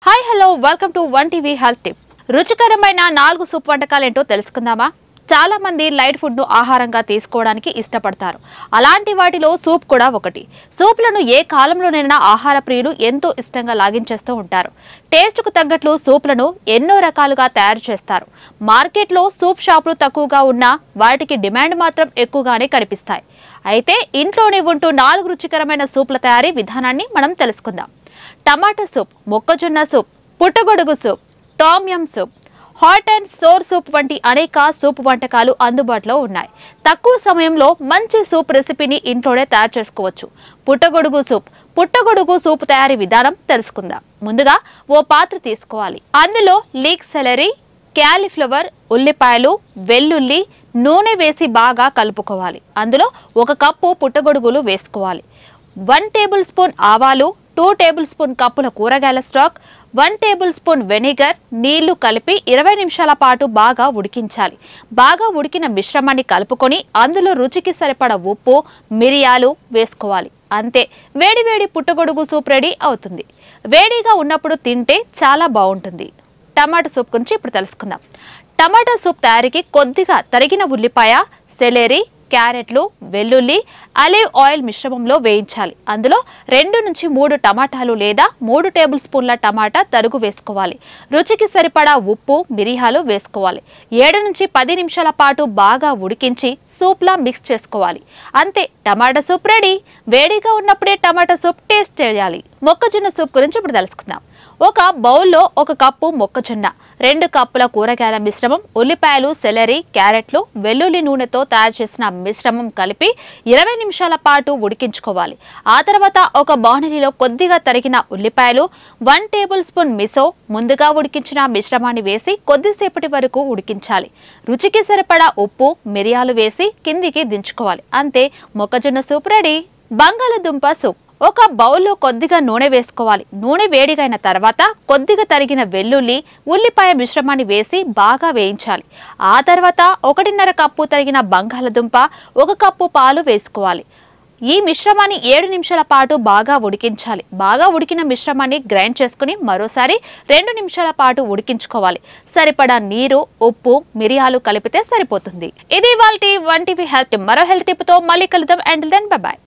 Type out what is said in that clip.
Hi hello welcome to one TV health tip. రుచికరమైన 4 soup వంటకాలు ఏంటో తెలుసుకుందామా? చాలా మంది లైట్ ఫుడ్ ను ఆహారంగా తీసుకోవడానికి ఇష్టపడతారు. అలాంటి వాటిలో సూప్ కూడా ఒకటి. సూప్లను ఏ కాలంలోనైనా ఆహార ప్రియులు ఎంతో ఇష్టంగా లాగించేస్తూ ఉంటారు. టేస్ట్ కు తగ్గట్లు సూప్లను ఎన్నో రకాలుగా తయారు చేస్తారు. మార్కెట్లో సూప్ షాపులు తక్కువగా ఉన్నా వాటికి డిమాండ్ మాత్రం ఎక్కువగానే కనిపిస్తాయి. అయితే ఇంట్లోనే ఉంటూ 4 రుచికరమైన సూప్ల తయారీ విధానాన్ని మనం తెలుసుకుందాం. టమాటా సూప్, మొక్కజొన్న సూప్, పుట్టగొడుగు soup, tom yum soup, hot and sour soup వంటి అనేక సూప్ వంటకాలు అందుబాటులో ఉన్నాయి. తక్కువ సమయంలో మంచి సూప్ రెసిపీని ఇంట్లోనే తయారు చేసుకోవచ్చు. పుట్టగొడుగు సూప్ తయారీ విధానం తెలుసుకుందాం. ముందుగా ఓ పాత్ర తీసుకోవాలి. అందులో లీక్ సెలరీ, క్యాలీఫ్లవర్, ఉల్లిపాయలు, వెల్లుల్లి, నూనె వేసి బాగా కలుపుకోవాలి. అందులో 1 కప్పు పుట్టగొడుగులు వేసుకోవాలి. 1 టేబుల్ స్పూన్ ఆవాలు, 2 టేబుల్ స్పూన్ కప్పుల కూరగాయల స్టాక్, 1 టేబుల్ స్పూన్ వెనిగర్, నీళ్లు కలిపి 20 నిమిషాల పాటు బాగా ఉడికించాలి. బాగా ఉడికిన మిశ్రమాన్ని కలుపుకొని అందులో రుచికి సరిపడ ఉప్పు, మిరియాలు వేసుకోవాలి. అంతే, వేడివేడి పుట్టగొడుగు సూప్ రెడీ అవుతుంది. వేడిగా ఉన్నప్పుడు తింటే చాలా బాగుంటుంది. టమాటా సూప్ గురించి ఇప్పుడు తెలుసుకుందాం. టమాటా సూప్ తయారీకి కొద్దిగా తరిగిన ఉల్లిపాయ, సెలేరీ, క్యారెట్లు, వెల్లుల్లి, ఆలివ్ ఆయిల్ మిశ్రమంలో వేయించాలి. అందులో 2 నుంచి 3 టమాటాలు లేదా 3 టేబుల్ స్పూన్ల టమాటా తరుగు వేసుకోవాలి. రుచికి సరిపడా ఉప్పు, మిరియాలు వేసుకోవాలి. 7 నుంచి 10 నిమిషాల పాటు బాగా ఉడికించి సూప్లా మిక్స్ చేసుకోవాలి. అంతే, టమాటా సూప్ రెడీ. వేడిగా ఉన్నప్పుడే టమాటా సూప్ టేస్ట్ చేయాలి. మొక్కజొన్న సూప్ గురించి ఇప్పుడు తెలుసుకుందాం. ఒక బౌల్లో 1 కప్పు మొక్కజొన్న, 2 కప్పుల కూరగాయల మిశ్రమం, ఉల్లిపాయలు, సెలరీ, క్యారెట్లు, వెల్లుల్లి నూనెతో తయారు చేసిన మిశ్రమం కలిపి 20 నిమిషాల పాటు ఉడికించుకోవాలి. ఆ తర్వాత ఒక బాణలిలో కొద్దిగా తరిగిన ఉల్లిపాయలు, 1 టేబుల్ స్పూన్ మిసో, ముందుగా ఉడికించిన మిశ్రమాన్ని వేసి కొద్దిసేపటి వరకు ఉడికించాలి. రుచికి సరిపడా ఉప్పు, మిరియాలు వేసి కిందికి దించుకోవాలి. అంతే, మొక్కజొన్న సూప్ రెడీ. బంగాళదుంప సూప్. ఒక బౌల్లో కొద్దిగా నూనె వేసుకోవాలి. నూనె వేడిగైన తర్వాత కొద్దిగా తరిగిన వెల్లుల్లి, ఉల్లిపాయ మిశ్రమాన్ని వేసి బాగా వేయించాలి. ఆ తర్వాత 1.5 కప్పు తరిగిన బంగాళదుంప, 1 కప్పు పాలు వేసుకోవాలి. ఈ మిశ్రమాన్ని 7 నిమిషాల పాటు బాగా ఉడికించాలి. బాగా ఉడికిన మిశ్రమాన్ని గ్రైండ్ చేసుకుని మరోసారి 2 నిమిషాల పాటు ఉడికించుకోవాలి. సరిపడా నీరు, ఉప్పు, మిరియాలు కలిపితే సరిపోతుంది. ఇది ఇవాల్టి వన్ టీవీ హెల్త్ టిప్. మరో హెల్త్ టిప్ తో మళ్ళీ కలుద్దాం. Until then bye by.